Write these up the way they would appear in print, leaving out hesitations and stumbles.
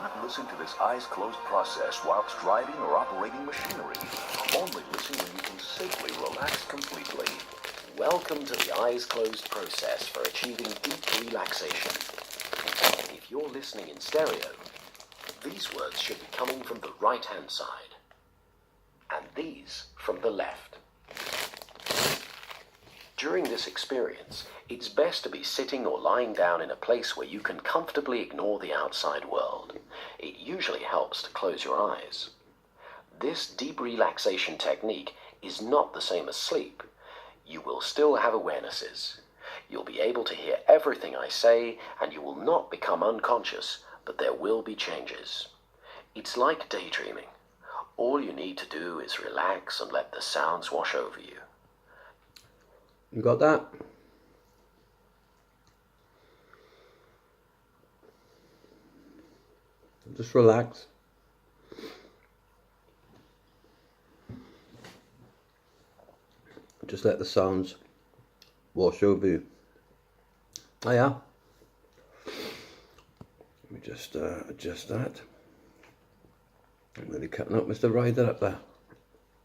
not listen to this eyes-closed process whilst driving or operating machinery. Only listen when you can safely relax completely. Welcome to the eyes-closed process for achieving deep relaxation. If you're listening in stereo, these words should be coming from the right-hand side, and these from the left. During this experience, it's best to be sitting or lying down in a place where you can comfortably ignore the outside world. It usually helps to close your eyes. This deep relaxation technique is not the same as sleep. You will still have awarenesses. You'll be able to hear everything I say, and you will not become unconscious, but there will be changes. It's like daydreaming. All you need to do is relax and let the sounds wash over you. You got that? Just relax. Just let the sounds wash over you. Oh yeah. Let me just adjust that. I'm really cutting up Mr. Ryder up there.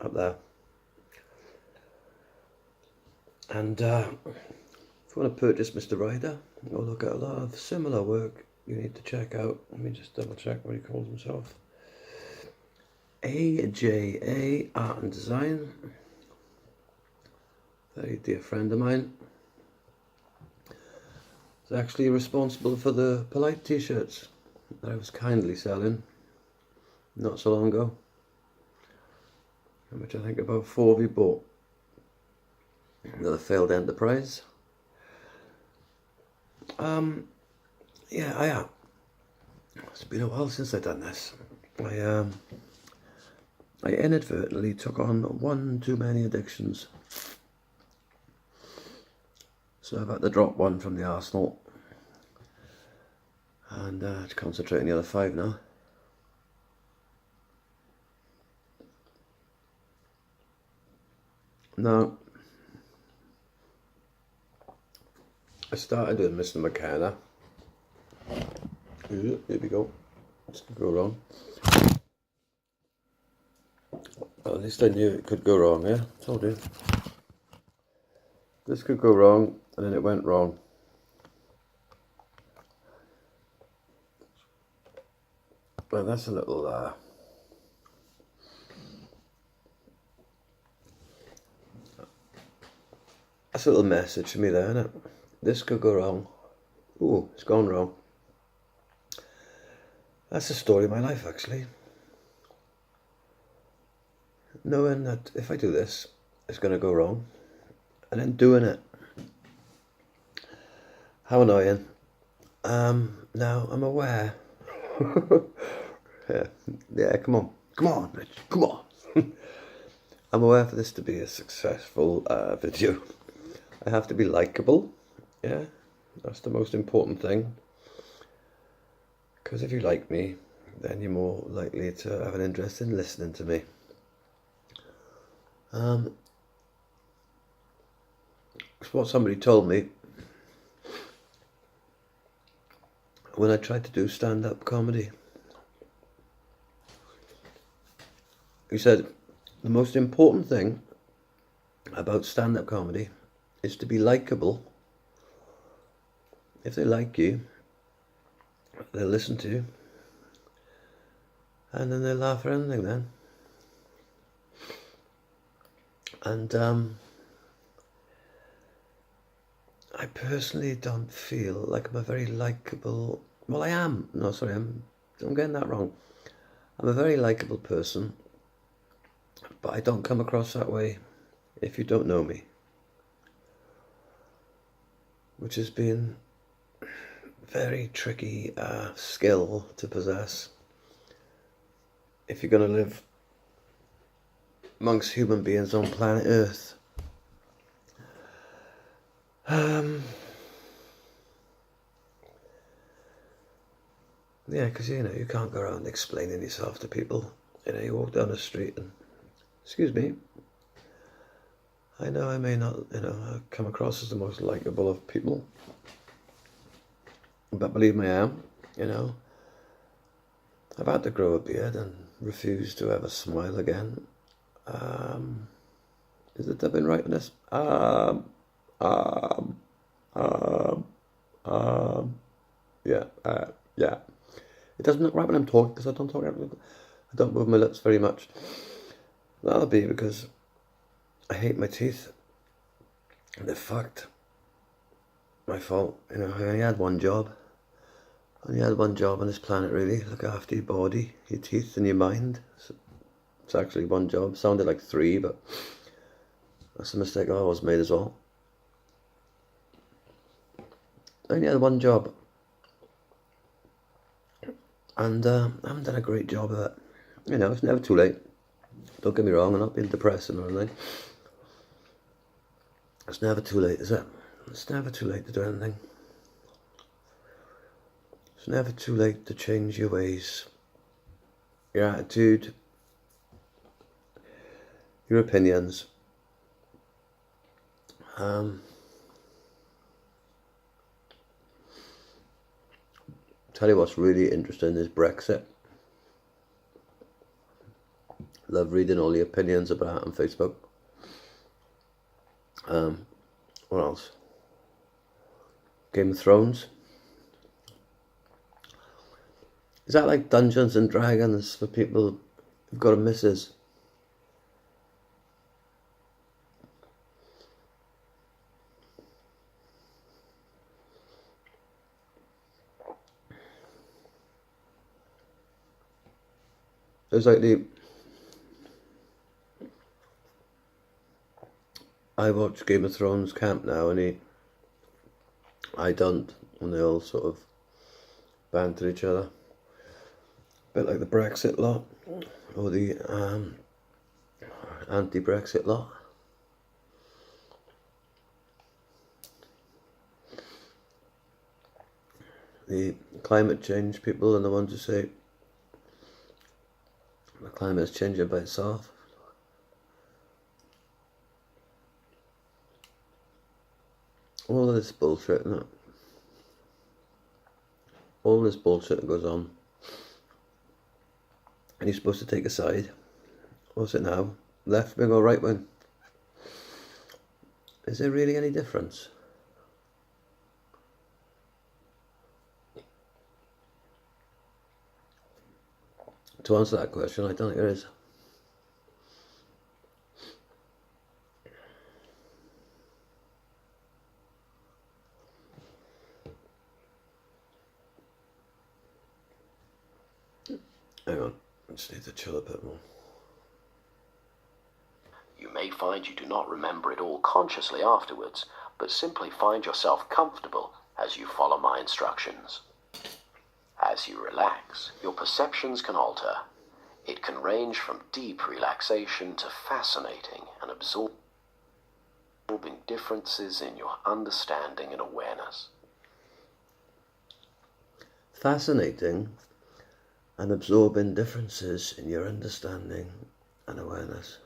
Up there. And if you want to purchase Mr. Ryder, or look at a lot of similar work, you need to check out. Let me just double check what he calls himself. AJA Art and Design. Very dear friend of mine. He's actually responsible for the Polite t-shirts that I was kindly selling not so long ago, which I think about 4 of you bought. Another failed enterprise. Yeah, it's been a while since I've done this. I inadvertently took on one too many addictions, so I've had to drop one from the arsenal and to concentrate on the other 5 now. Now, I started doing Mr. McKenna. Here we go. This could go wrong. Well, at least I knew it could go wrong, yeah? Told you. This could go wrong, and then it went wrong. Well, that's a little, that's a little message for me there, isn't it? This could go wrong. Ooh, it's gone wrong. That's the story of my life, actually. Knowing that if I do this, it's going to go wrong, and then doing it. How annoying. Now I'm aware. yeah, come on, Rich, come on. I'm aware for this to be a successful video, I have to be likable. Yeah, that's the most important thing. Because if you like me, then you're more likely to have an interest in listening to me. It's what somebody told me when I tried to do stand-up comedy. He said, the most important thing about stand-up comedy is to be likable. If they like you, they'll listen to you, and then they'll laugh at anything then. And I personally don't feel like I'm a very likable, well I am, no sorry, I'm getting that wrong. I'm a very likable person, but I don't come across that way if you don't know me. Which has been very tricky skill to possess if you're going to live amongst human beings on planet Earth. Yeah, because you can't go around explaining yourself to people. You walk down the street and, excuse me, I know I may not, come across as the most likable of people, but believe me, I am, I've had to grow a beard and refuse to ever smile again. Is the dubbing right on this? Yeah, yeah. It doesn't look right when I'm talking because I don't talk. I don't move my lips very much. That'll be because I hate my teeth. They're fucked. My fault. You know, I only had one job. I only had one job on this planet, really. Look after your body, your teeth, and your mind. It's actually one job. Sounded like three, but that's a mistake I always made as well. I only had one job. And I haven't done a great job of it. You know, it's never too late. Don't get me wrong, I'm not being depressing or anything. It's never too late, is it? It's never too late to do anything. It's never too late to change your ways, your attitude, your opinions. Tell you what's really interesting is Brexit. Love reading all the opinions about it on Facebook. What else? Game of Thrones. Is that like Dungeons and Dragons for people who've got a missus? It's like I watch Game of Thrones camp now, and I don't, and they all sort of banter each other. A bit like the Brexit lot, or the anti-Brexit lot. The climate change people are the ones who say the climate is changing by itself. All of this bullshit, isn't it? All this bullshit that goes on. And you're supposed to take a side. What's it now? Left wing or right wing? Is there really any difference? To answer that question, I don't think there is. Hang on, I just need to chill a bit more. You may find you do not remember it all consciously afterwards, but simply find yourself comfortable as you follow my instructions. As you relax, your perceptions can alter. It can range from deep relaxation to fascinating and absorbing differences in your understanding and awareness. Fascinating and absorbing differences in your understanding and awareness.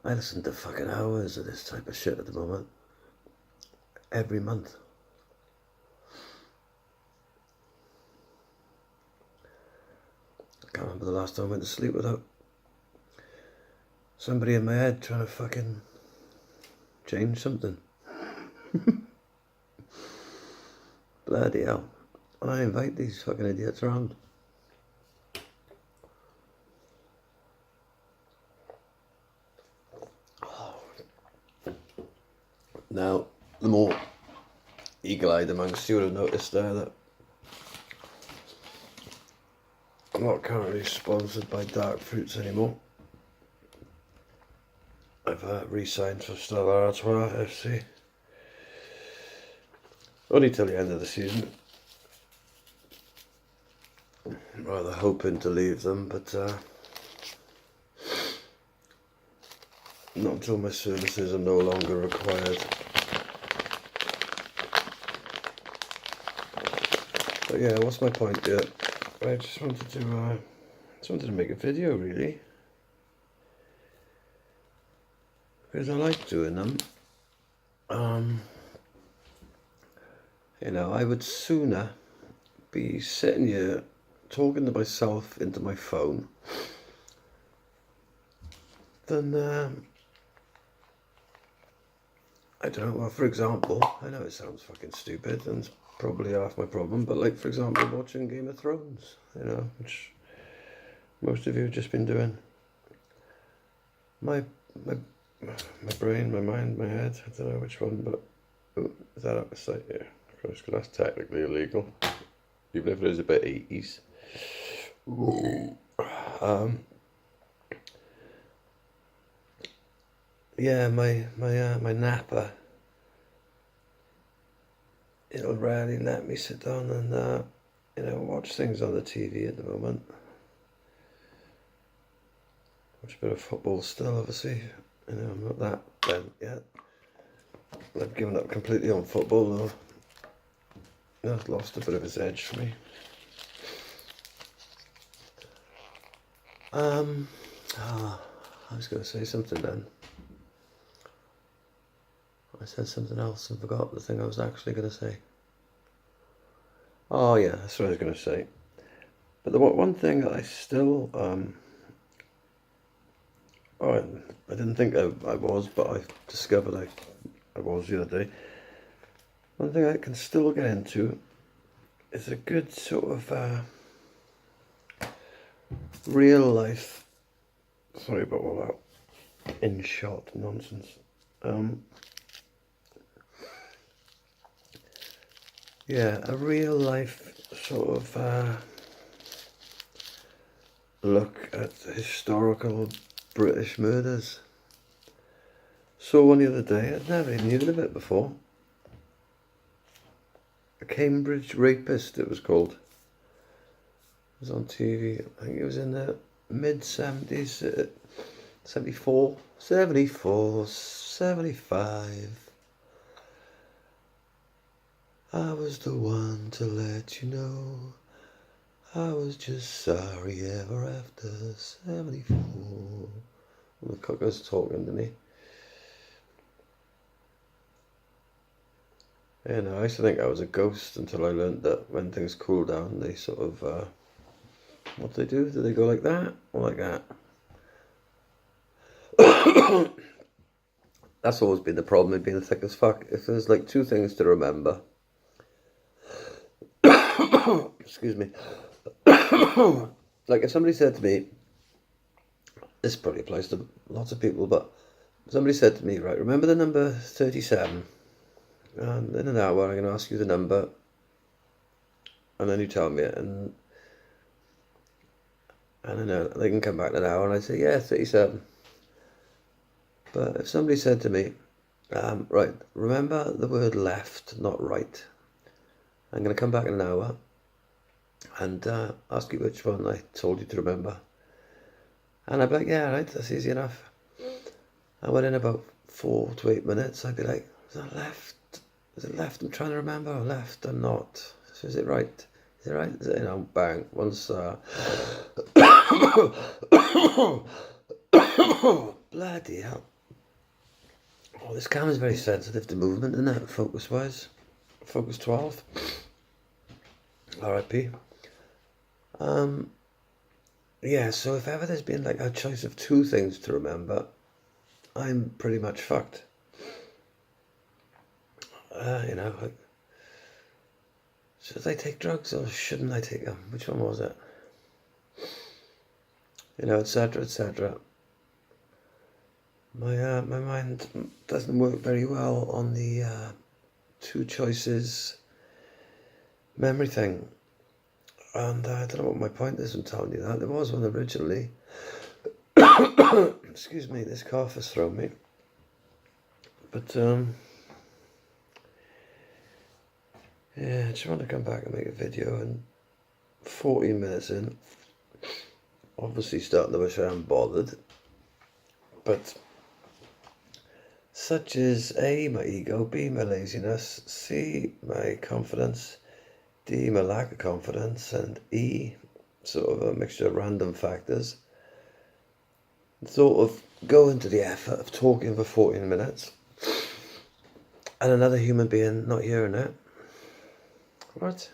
I listen to fucking hours of this type of shit at the moment. Every month. I can't remember the last time I went to sleep without somebody in my head trying to fucking change something. Bloody hell. And I invite these fucking idiots around. Now, the more eagle-eyed amongst you would have noticed there that I'm not currently sponsored by Dark Fruits anymore. I've re-signed for Stella Artois FC. Only till the end of the season. Rather hoping to leave them, but not until my services are no longer required. But yeah, what's my point here? I just wanted to make a video, really, because I like doing them. You know, I would sooner be sitting here talking to myself into my phone than, I don't know, well, for example, I know it sounds fucking stupid and it's probably half my problem, but like, for example, watching Game of Thrones, you know, which most of you have just been doing. My brain, my mind, my head, I don't know which one, but is that out of sight? Yeah, of course, because that's technically illegal, even if it is a bit 80s. Yeah, my napper, it'll rarely let me sit down and you know, watch things on the TV at the moment. Watch a bit of football still, obviously. You know, I'm not that bent yet. I've given up completely on football though. That's lost a bit of its edge for me. I was going to say something then. I said something else and forgot the thing I was actually going to say. Oh yeah, that's what I was going to say. But the one thing that I still, I didn't think I was, but I discovered I was the other day. One thing I can still get into is a good sort of real life, sorry about all that in-shot nonsense. Yeah, a real life sort of look at historical British murders. Saw one the other day, I'd never even heard of it before. A Cambridge Rapist, it was called. It was on TV, I think it was in the mid-70s, 74, 75. I was the one to let you know I was just sorry ever after 74. The cooker's talking to me. You know, I used to think I was a ghost until I learned that when things cool down, they sort of, what do they do? Do they go like that or like that? That's always been the problem with being thick as fuck. If there's like two things to remember, excuse me, like if somebody said to me, this probably applies to lots of people, but somebody said to me, right, remember the number 37, and in an hour I'm going to ask you the number, and then you tell me it, and then they can come back in an hour, and I'd say, yeah, 37. But if somebody said to me, right, remember the word left, not right, I'm going to come back in an hour and ask you which one I told you to remember. And I'd be like, yeah, right, that's easy enough. And within about 4 to 8 minutes, I'd be like, is that left? Is it left I'm trying to remember, or left I'm not? So is it right? Is it right? Is it, you know, bang. Once, bloody hell. Oh, this camera's very sensitive to movement, isn't it, focus-wise? Focus 12. RIP. Yeah, so if ever there's been like a choice of two things to remember, I'm pretty much fucked. You know, like, should I take drugs or shouldn't I take them? Which one was it? You know, etc., etc. My mind doesn't work very well on the two choices memory thing. And I don't know what my point is in telling you that. There was one originally. Excuse me, this cough has thrown me. But, yeah, I just want to come back and make a video, and 14 minutes in, obviously starting to wish I hadn't bothered. But such is A, my ego, B, my laziness, C, my confidence, D, my lack of confidence, and E, sort of a mixture of random factors, sort of go into the effort of talking for 14 minutes and another human being not hearing it. What?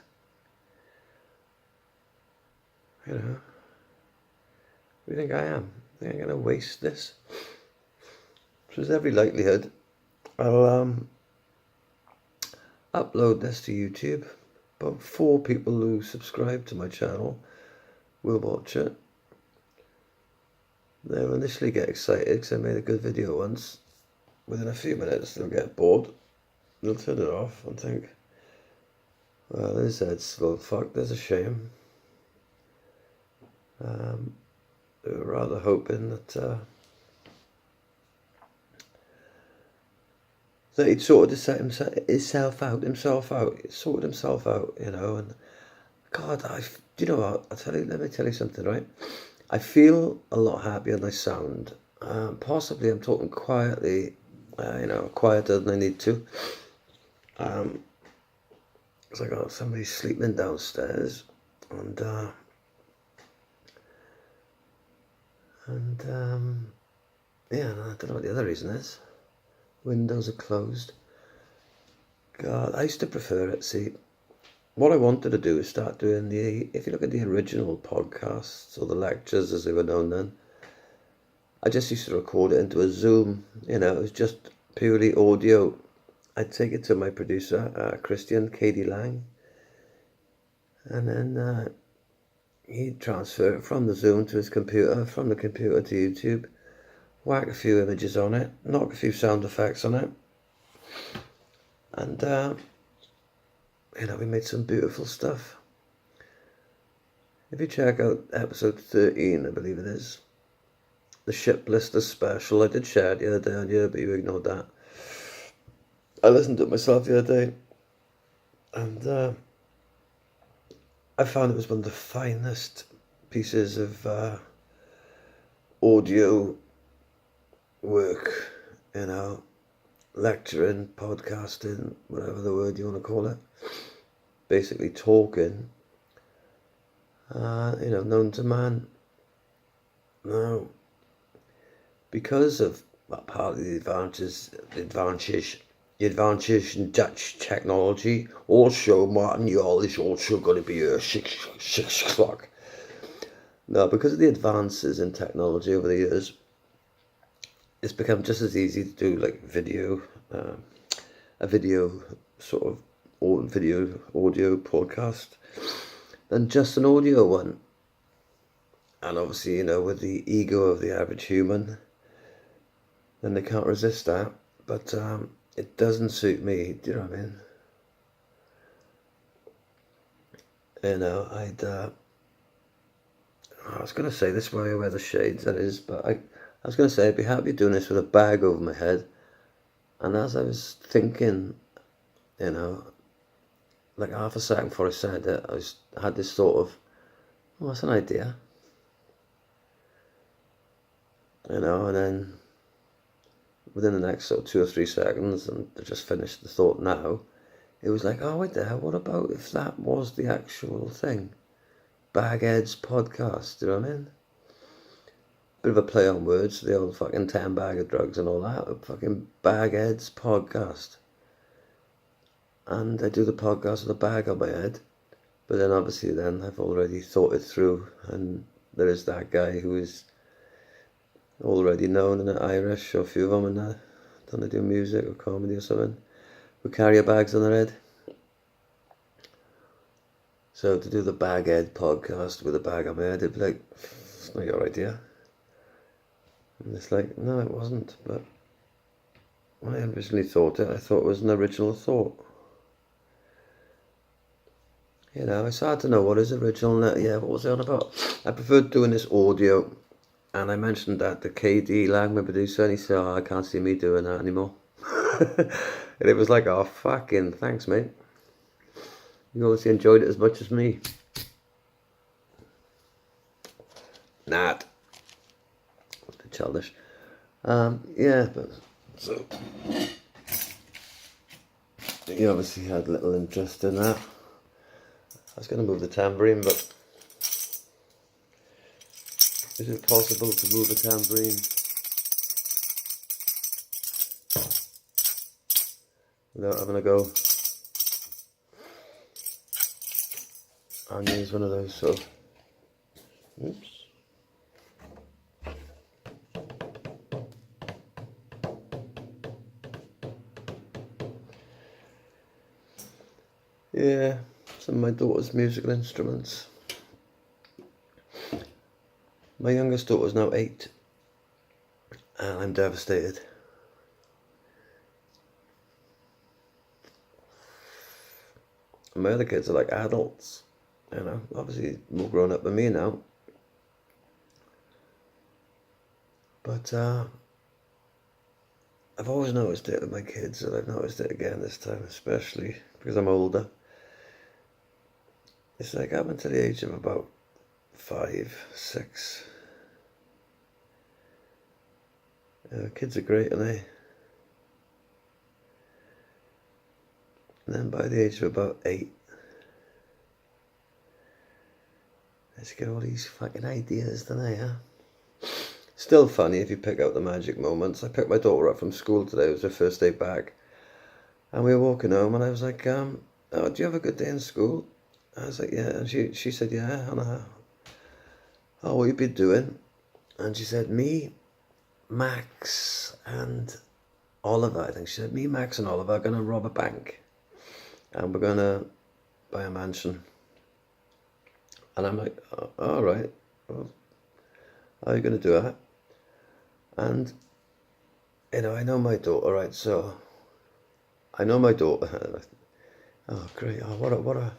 You know, what do you think I am? Think I'm going to waste this? So there's every likelihood I'll upload this to YouTube. About 4 people who subscribe to my channel will watch it. They'll initially get excited because I made a good video once. Within a few minutes they'll get bored. They'll turn it off and think, well, his head's well, fuck, there's a shame. They were rather hoping that that he'd sorted himself out, sorted himself out, you know. And God, do you know what? Let me tell you something, right? I feel a lot happier than I sound. Possibly I'm talking quietly, you know, quieter than I need to. Because I got somebody sleeping downstairs, and yeah, I don't know what the other reason is. Windows are closed. God, I used to prefer it. See, what I wanted to do is start doing if you look at the original podcasts or the lectures as they were known then, I just used to record it into a Zoom. You know, it was just purely audio. I'd take it to my producer, Christian, Katie Lang, and then he'd transfer it from the Zoom to his computer, from the computer to YouTube, whack a few images on it, knock a few sound effects on it, and you know, we made some beautiful stuff. If you check out episode 13, I believe it is, the Ship Blister special, I did share it the other day on you, but you ignored that. I listened to it myself the other day, and I found it was one of the finest pieces of audio work, you know, lecturing, podcasting, whatever the word you want to call it, basically talking, you know, known to man. Now, because of partly the advantage in Dutch technology, also Martin Yall is also going to be here 6 o'clock. Now, because of the advances in technology over the years, it's become just as easy to do like a video sort of audio podcast than just an audio one. And obviously, you know, with the ego of the average human, then they can't resist that. But it doesn't suit me, do you know what I mean? You know, I was going to say this while I wear the shades, that is, but I was going to say I'd be happy doing this with a bag over my head. And as I was thinking, you know, like half a second before I said it, I had this thought of, oh, that's an idea. You know, and then within the next sort of 2 or 3 seconds, and I just finished the thought now, it was like, oh, wait there, what about if that was the actual thing? Bagheads podcast, do you know what I mean? Bit of a play on words, the old fucking 10 bag of drugs and all that, fucking Bagheads podcast. And I do the podcast with a bag on my head, but then obviously then I've already thought it through, and there is that guy who is already known in the Irish, or a few of them in that, don't they do music or comedy or something, who carry bags on their head. So to do the Baghead podcast with a bag on my head, it'd be like, it's not your idea. And it's like, no, it wasn't, but when I originally thought it, I thought it was an original thought. You know, it's hard to know what is original. Yeah, what was I on about? I preferred doing this audio, and I mentioned that to KD Lang, my producer, and he said, oh, I can't see me doing that anymore. And it was like, oh, fucking thanks, mate. You obviously enjoyed it as much as me. Not. Childish. Yeah, but so you obviously had little interest in that. I was going to move the tambourine, but is it possible to move a tambourine without having a go? And he's one of those sort of, oops. Yeah, some of my daughter's musical instruments. My youngest daughter's now 8, and I'm devastated. And my other kids are like adults, you know, obviously more grown up than me now. But I've always noticed it with my kids, and I've noticed it again this time, especially because I'm older. It's like up until the age of about 5, 6. Kids are great, aren't they? And then by the age of about 8, they just get all these fucking ideas, don't they, huh? Still funny if you pick out the magic moments. I picked my daughter up from school today. It was her first day back. And we were walking home, and I was like, oh, do you have a good day in school? I was like, yeah. And she said, yeah. And oh, what you been doing? And she said, me, Max, and Oliver. I think she said, me, Max, and Oliver are going to rob a bank. And we're going to buy a mansion. And I'm like, oh, all right. Well, how are you going to do that? And, you know, I know my daughter, right? So, I know my daughter. Oh, great. Oh, what a...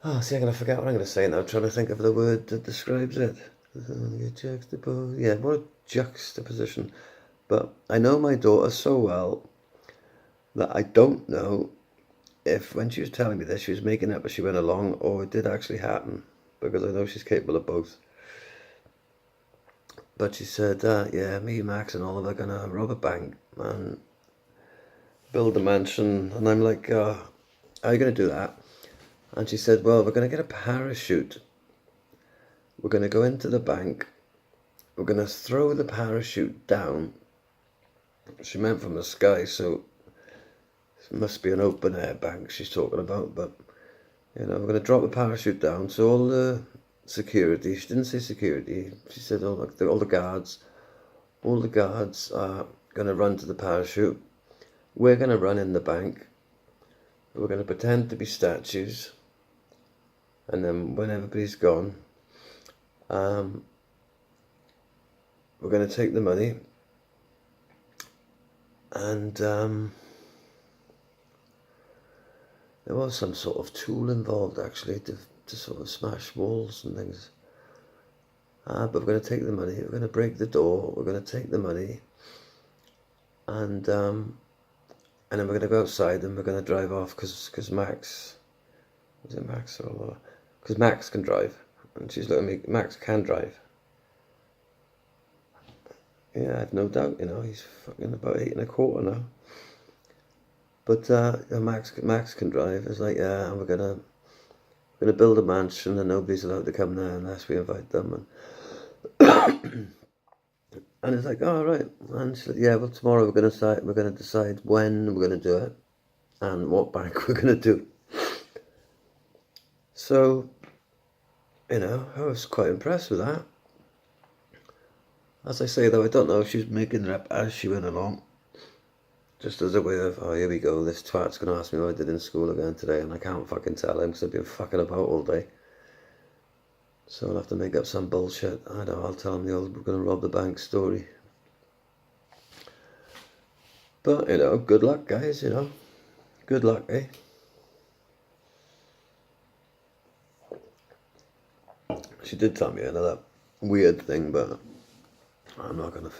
Oh, see, I'm going to forget what I'm going to say now. I'm trying to think of the word that describes it. Yeah, what a juxtaposition. But I know my daughter so well that I don't know if when she was telling me this, she was making up as she went along, or it did actually happen, because I know she's capable of both. But she said, yeah, me, Max, and Oliver are going to rob a bank and build a mansion. And I'm like, how are you going to do that? And she said, well, we're going to get a parachute. We're going to go into the bank. We're going to throw the parachute down. She meant from the sky, so it must be an open air bank she's talking about. But, you know, we're going to drop the parachute down. So all the security, she didn't say security, she said all the guards are going to run to the parachute. We're going to run in the bank. We're going to pretend to be statues. And then when everybody's gone, we're going to take the money. And there was some sort of tool involved, actually, to sort of smash walls and things. But we're going to take the money, we're going to break the door, we're going to take the money, and then we're going to go outside and we're going to drive off, because Max, was it Max or Laura? Because Max can drive. And she's looking at me, Max can drive. Yeah, I have no doubt, you know, he's fucking about 8 1/4 now. But Max can drive. It's like, yeah, and we're gonna build a mansion, and nobody's allowed to come there unless we invite them. And it's like, oh, right. And she's like, yeah, well, tomorrow we're gonna decide when we're gonna do it and what bank we're gonna do. So, you know, I was quite impressed with that. As I say, though, I don't know if she was making it up as she went along. Just as a way of, oh, here we go, this twat's going to ask me what I did in school again today, and I can't fucking tell him because I've been fucking about all day. So I'll have to make up some bullshit. I know, I'll tell him the old, we're going to rob the bank story. But, you know, good luck, guys, you know. Good luck, eh? She did tell me another weird thing, but I'm not going to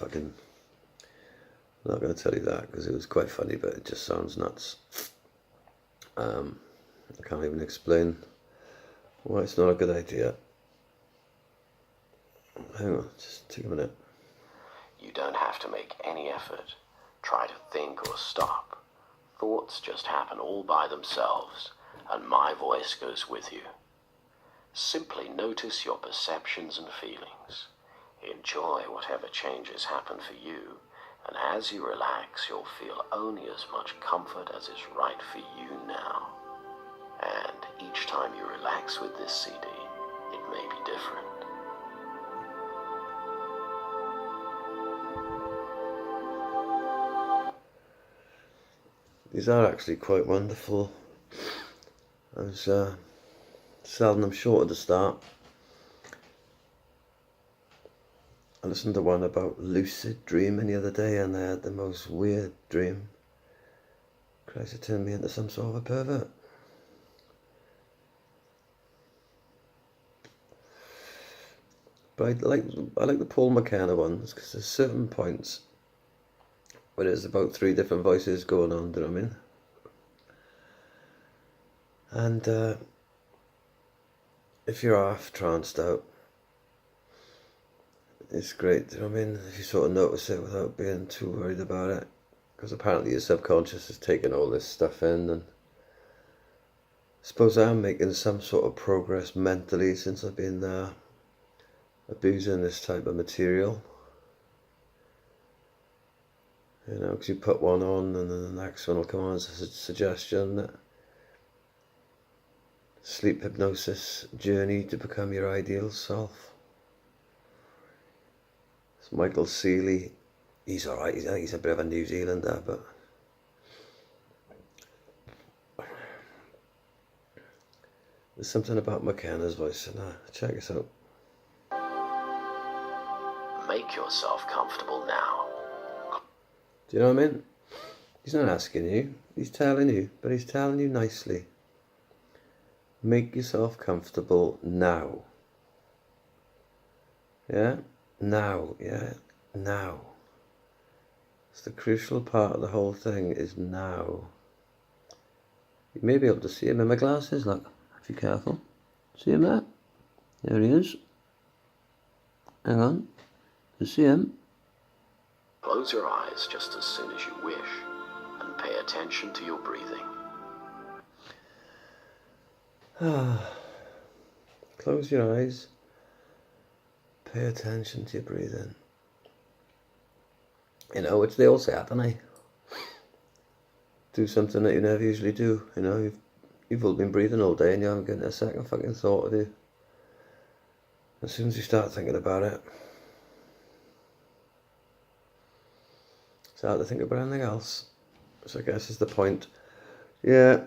tell you that, because it was quite funny, but it just sounds nuts. I can't even explain why it's not a good idea. Hang on, just take a minute. You don't have to make any effort, try to think or stop. Thoughts just happen all by themselves, and my voice goes with you. Simply notice your perceptions and feelings. Enjoy whatever changes happen for you, and as you relax, you'll feel only as much comfort as is right for you now. And each time you relax with this CD, it may be different. These are actually quite wonderful. I was selling them short at the start. I listened to one about lucid dreaming the other day, and I had the most weird dream. Christ, it turned me into some sort of a pervert. But I like the Paul McKenna ones, because there's certain points where there's about 3 different voices going on, do you know what I mean? And if you're half tranced out, it's great, do you know what I mean? If you sort of notice it without being too worried about it. Because apparently your subconscious is taking all this stuff in, and I suppose I'm making some sort of progress mentally since I've been abusing this type of material. You know, because you put one on and then the next one will come on as a suggestion that sleep hypnosis journey to become your ideal self. It's Michael Seeley. He's alright, he's a bit of a New Zealander, but there's something about McKenna's voice, and check this out. Make yourself comfortable now. Do you know what I mean? He's not asking you, he's telling you, but he's telling you nicely. Make yourself comfortable now. Yeah? Now, yeah? Now. It's the crucial part of the whole thing is now. You may be able to see him in my glasses, look, if you're careful. See him there? There he is. Hang on. You see him? Close your eyes just as soon as you wish and pay attention to your breathing. Close your eyes. Pay attention to your breathing. You know, which they all say, don't they? Do something that you never usually do. You know, you've all been breathing all day and you haven't given it a second fucking thought of it. As soon as you start thinking about it, start to think about anything else. So I guess is the point. Yeah.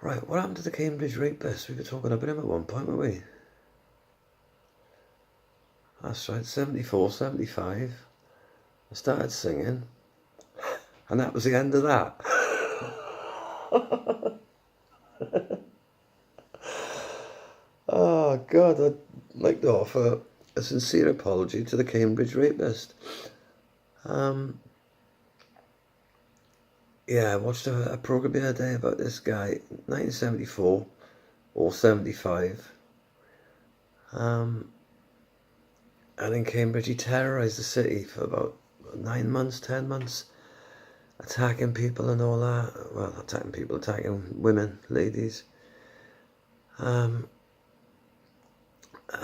Right, what happened to the Cambridge rapist? We were talking about him at one point, weren't we? That's right, 74, 75. I started singing, and that was the end of that. Oh, God, I'd like to offer a sincere apology to the Cambridge rapist. Yeah, I watched a programme the other day about this guy, 1974 or 75. And in Cambridge, he terrorised the city for about 9 months, 10 months, attacking people and all that. Well, attacking people, attacking women, ladies. And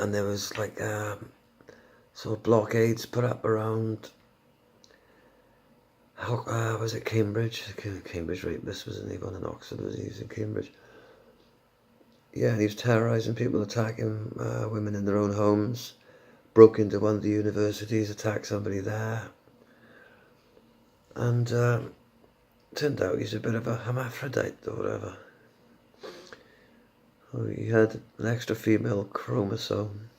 there was like sort of blockades put up around. How was it Cambridge? Cambridge rapist wasn't he? One in Oxford, was he? He was in Cambridge. Yeah, and he was terrorising people, attacking women in their own homes. Broke into one of the universities, attacked somebody there. And turned out he's a bit of a hermaphrodite or whatever. Oh, he had an extra female chromosome.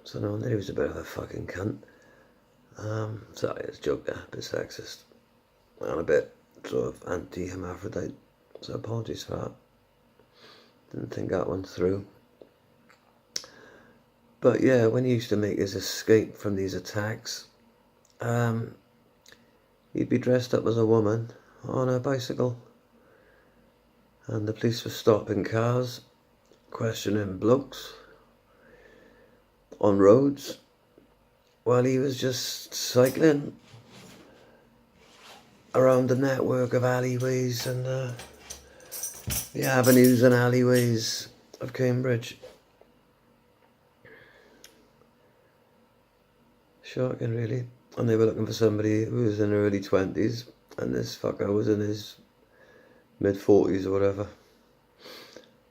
So no wonder he was a bit of a fucking cunt. Sorry, it's a joke there, a bit sexist. And a bit sort of anti-hermaphrodite. So apologies for that. Didn't think that one through. But yeah, when he used to make his escape from these attacks, he'd be dressed up as a woman on a bicycle. And the police were stopping cars, questioning blokes on roads while he was just cycling around the network of alleyways and the avenues and alleyways of Cambridge. Shocking, really. And they were looking for somebody who was in their early 20s, and this fucker was in his mid-40s or whatever.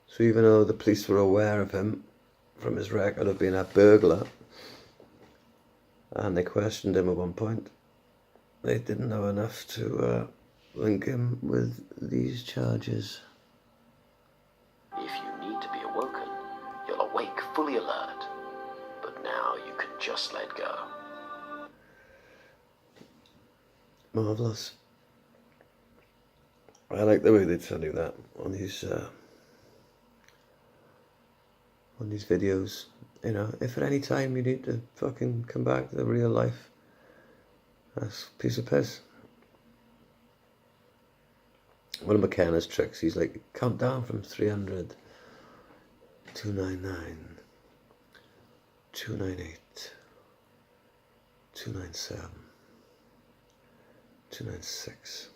So even though the police were aware of him from his record of being a burglar, and they questioned him at one point, they didn't know enough to link him with these charges. If you need to be awoken, you'll awake fully alert. But now you can just let go. Marvellous. I like the way they tell you that on these videos. You know, if at any time you need to fucking come back to the real life, that's a piece of piss. One of McKenna's tricks, he's like, count down from 300, 299, 298, 297, 296.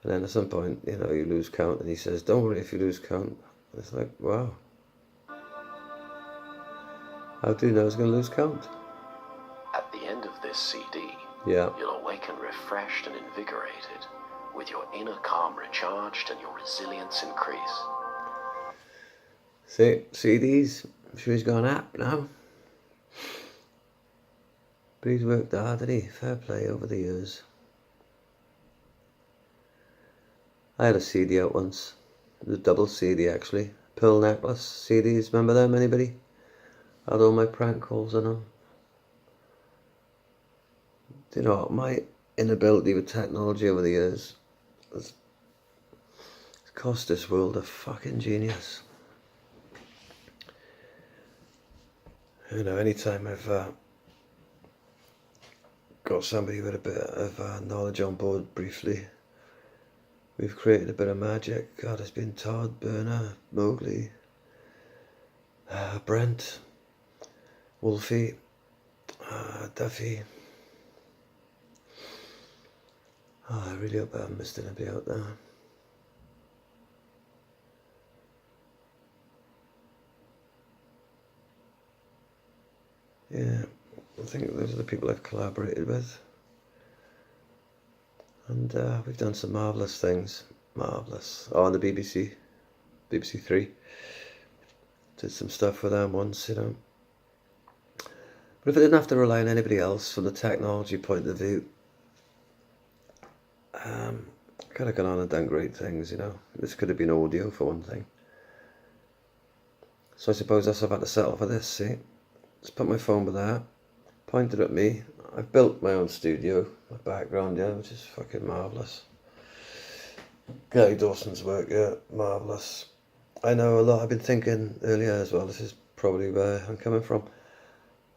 And then at some point, you know, you lose count, and he says, don't worry if you lose count. And it's like, wow. How do you know it's going to lose count? At the end of this CD, Yeah. you'll awaken refreshed and invigorated, with your inner calm recharged and your resilience increase. See, CDs, I'm sure he's gone app now. But he's worked hard, hasn't he? Fair play over the years. I had a CD out once. It was a double CD actually. Pearl necklace CDs, remember them, anybody? I had all my prank calls on them. Do you know what? My inability with technology over the years has cost this world a fucking genius. You know, anytime I've got somebody with a bit of knowledge on board briefly, we've created a bit of magic. God, it's been Todd, Burner, Mowgli, Brent, Wolfie, Duffy. Oh, I really hope I haven't missed anybody out there. Yeah, I think those are the people I've collaborated with. And we've done some marvellous things. Marvellous. Oh, on the BBC. BBC 3. Did some stuff with them once, you know. But if I didn't have to rely on anybody else from the technology point of view, I could have gone on and done great things, you know. This could have been audio for one thing. So I suppose that's what I've had to settle for this, see. Just put my phone with that, pointed at me. I've built my own studio, my background, yeah, which is fucking marvellous. Gary Dawson's work, yeah, marvellous. I know a lot, I've been thinking earlier as well, this is probably where I'm coming from.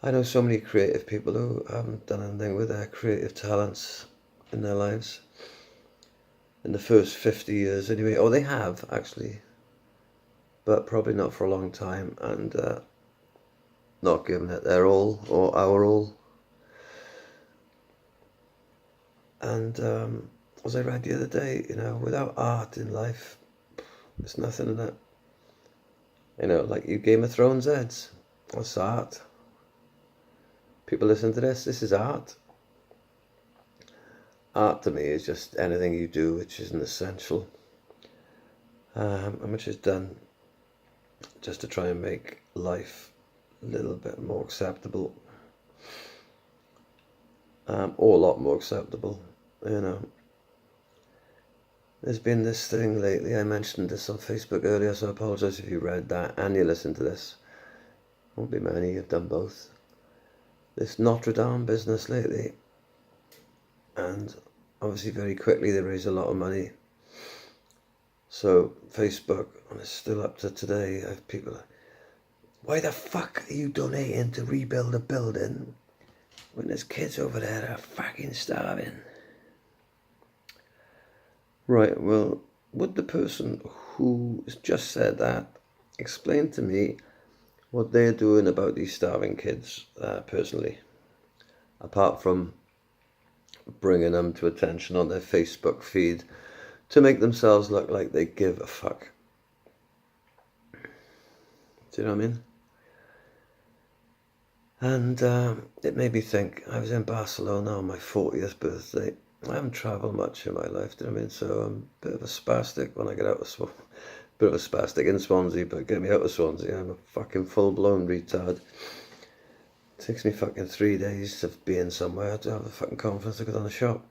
I know so many creative people who haven't done anything with their creative talents in their lives. In the first 50 years anyway, or they have actually, but probably not for a long time, and not giving it their all, or our all. And as I read the other day, you know, without art in life, there's nothing in it. You know, like you Game of Thrones heads, what's art? People listen to this is art. Art to me is just anything you do which isn't essential, and which is done just to try and make life a little bit more acceptable, or a lot more acceptable, you know. There's been this thing lately, I mentioned this on Facebook earlier, so I apologise if you read that and you listen to this. Won't be many, you've done both. This Notre Dame business lately, and obviously very quickly they raise a lot of money. So Facebook, and it's still up to today, I have people like, why the fuck are you donating to rebuild a building when there's kids over there that are fucking starving? Right, well, would the person who just said that explain to me what they're doing about these starving kids personally, apart from bringing them to attention on their Facebook feed to make themselves look like they give a fuck? Do you know what I mean? And it made me think, I was in Barcelona on my 40th birthday, I haven't travelled much in my life, do you know what I mean? So I'm a bit of a spastic when I get out of Swansea. Bit of a spastic in Swansea, but get me out of Swansea, I'm a fucking full-blown retard. It takes me fucking 3 days of being somewhere to have a fucking conference to go down the shop.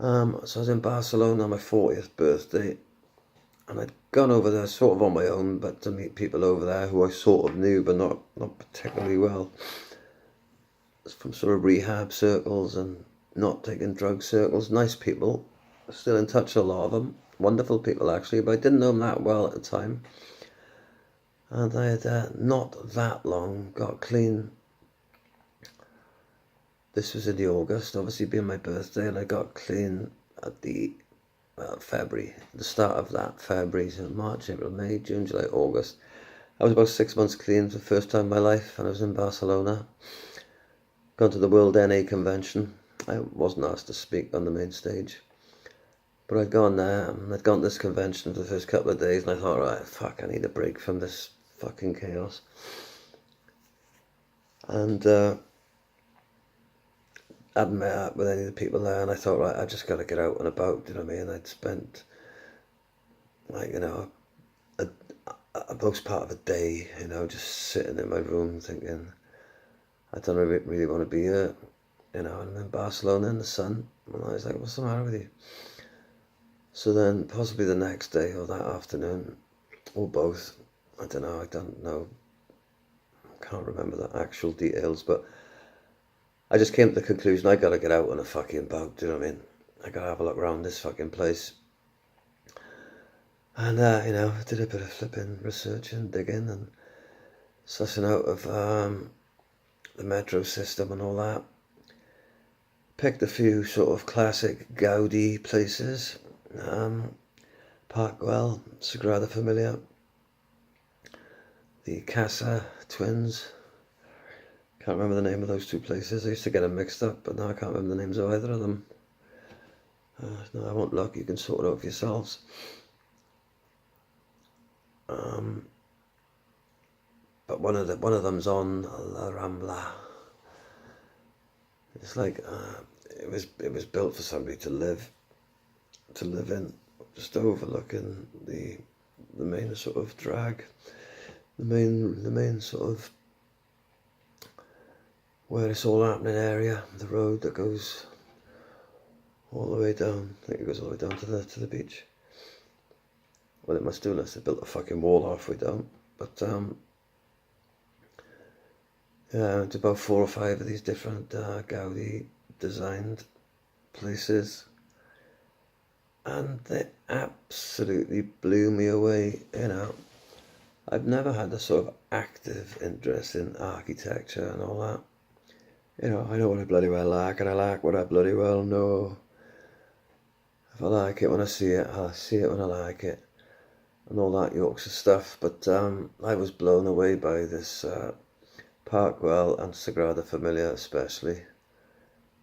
So I was in Barcelona on my 40th birthday, and I'd gone over there sort of on my own, but to meet people over there who I sort of knew, but not particularly well. From sort of rehab circles and not taking drug circles. Nice people. Still in touch with a lot of them. Wonderful people actually, but I didn't know them that well at the time. And I had not that long got clean. This was in the August, obviously being my birthday, and I got clean at the February, the start of that February, so March, April, May, June, July, August. I was about 6 months clean for the first time in my life, and I was in Barcelona. Gone to the World NA convention. I wasn't asked to speak on the main stage, but I'd gone there, and I'd gone to this convention for the first couple of days, and I thought, right, fuck, I need a break from this fucking chaos. And I hadn't met up with any of the people there, and I thought, right, I just got to get out and about, do you know what I mean? I'd spent, like, you know, a most part of a day, you know, just sitting in my room thinking, I don't really want to be here, you know, and I'm in Barcelona in the sun, and I was like, what's the matter with you? So then, possibly the next day or that afternoon, or both, I don't know, I can't remember the actual details, but I just came to the conclusion I gotta get out on a fucking boat, do you know what I mean? I gotta have a look around this fucking place. And, you know, I did a bit of flipping research and digging and sussing out of the metro system and all that. Picked a few sort of classic Gaudi places. Park Güell, Sagrada Familia, the Casa Twins. Can't remember the name of those two places. I used to get them mixed up, but now I can't remember the names of either of them. No, I won't look. You can sort it out for yourselves. But one of them's on La Rambla. It's like it was built for somebody to live in, just overlooking the main sort of drag, the main sort of where it's all happening area, the road that goes all the way down. I think it goes all the way down to the beach. Well, it must do unless they built a fucking wall halfway down. But yeah, it's about 4 or 5 of these different Gaudi designed places, and they absolutely blew me away. You know, I've never had a sort of active interest in architecture and all that. You know, I know what I bloody well like, and I like what I bloody well know. If I like it when I see it, I'll see it when I like it, and all that Yorkshire stuff. But I was blown away by this Park Güell and Sagrada Familia especially,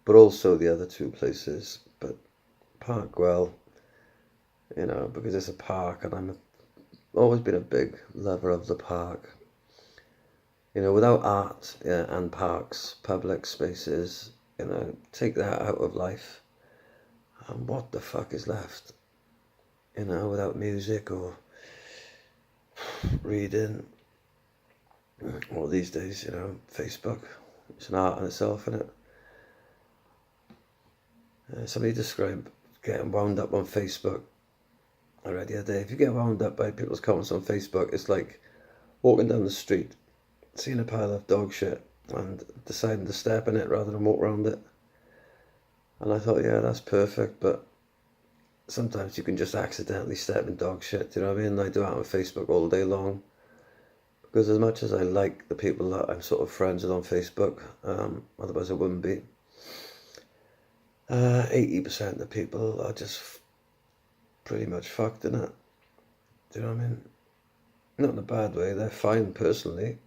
but also the other two places. But Park Güell, you know, because it's a park, and I've always been a big lover of the park. You know, without art, yeah, and parks, public spaces, you know, take that out of life, and what the fuck is left? You know, without music or reading, or these days, you know, Facebook, it's an art in itself, isn't it? Somebody described getting wound up on Facebook. I read the other day, if you get wound up by people's comments on Facebook, it's like walking down the street, seeing a pile of dog shit and deciding to step in it rather than walk around it. And I thought, yeah, that's perfect, but sometimes you can just accidentally step in dog shit, do you know what I mean? And I do that on Facebook all day long, because as much as I like the people that I'm sort of friends with on Facebook, otherwise I wouldn't be, 80% of the people are just pretty much fucked, innit? Do you know what I mean? Not in a bad way, they're fine personally,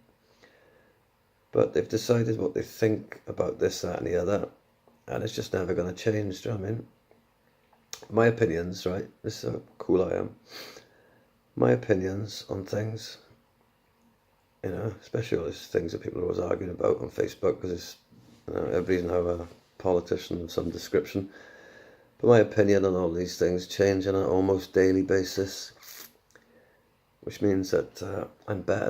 but they've decided what they think about this, that and the other, and it's just never going to change, do you know what I mean? My opinions, right, this is how cool I am, my opinions on things, you know, especially all these things that people are always arguing about on Facebook, because it's, you know, everybody's now politician of some description. But my opinion on all these things change on an almost daily basis, which means that I'm better